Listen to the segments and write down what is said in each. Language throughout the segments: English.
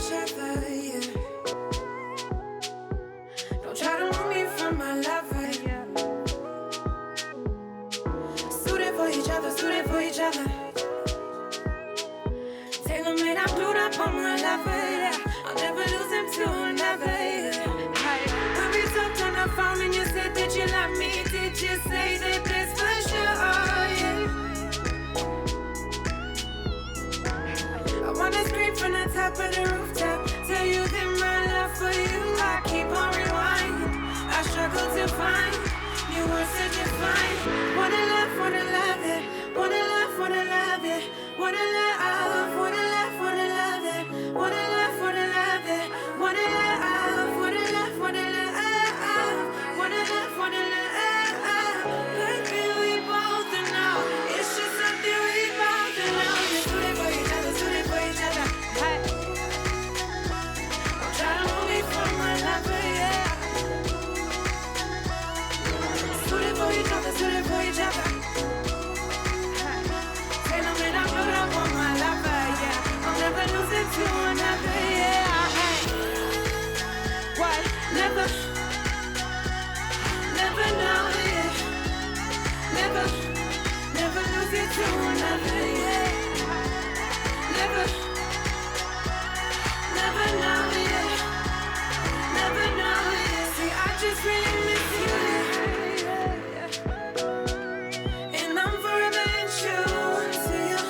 each other, yeah. Don't try to move me from my lover, yeah. Suited for each other, suited for each other. Tailor-made, I'm glued up on my lover, yeah. I'll never lose him to another, yeah. When we talked on the phone and you said that you love me, did you say that this for sure, yeah? I wanna scream from the top of the rooftop, tell you that my love for you, I keep on rewinding. I struggle to find new words to define. Wanna love it. Wanna love it. Wanna love, wanna love, wanna love it. Wanna love it. Wanna love, wanna love, wanna love. Wanna love. Baby, we both know it's just something we both know. You're suited for each other, suited for each other. Hey. Don't try to move me from my lover, yeah. Suited for each other, suited for each other. Tailor-made, I'm glued up on my lover, yeah. I'll never lose it to another, yeah. Hey. What? Never know, yeah. Never lose it to another, yeah. Never know, yeah. Never know, yeah. See, I just really miss you, yeah. And I'm forever true to you.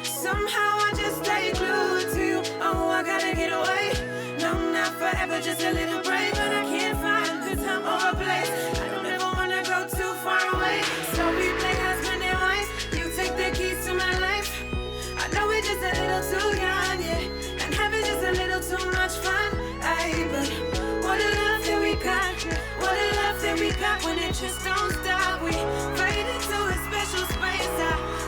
Somehow I just stay glued to you. Oh, I gotta get away. No, not forever, just a little break. But I can't find the time or a place. I don't ever wanna go too far away. So we play husband and wife. You take the keys to my life. I know we're just a little too young, yeah. And having just a little too much fun. Aye, but what a love that we got. What a love that we got when it just don't stop. We fade into a special space. I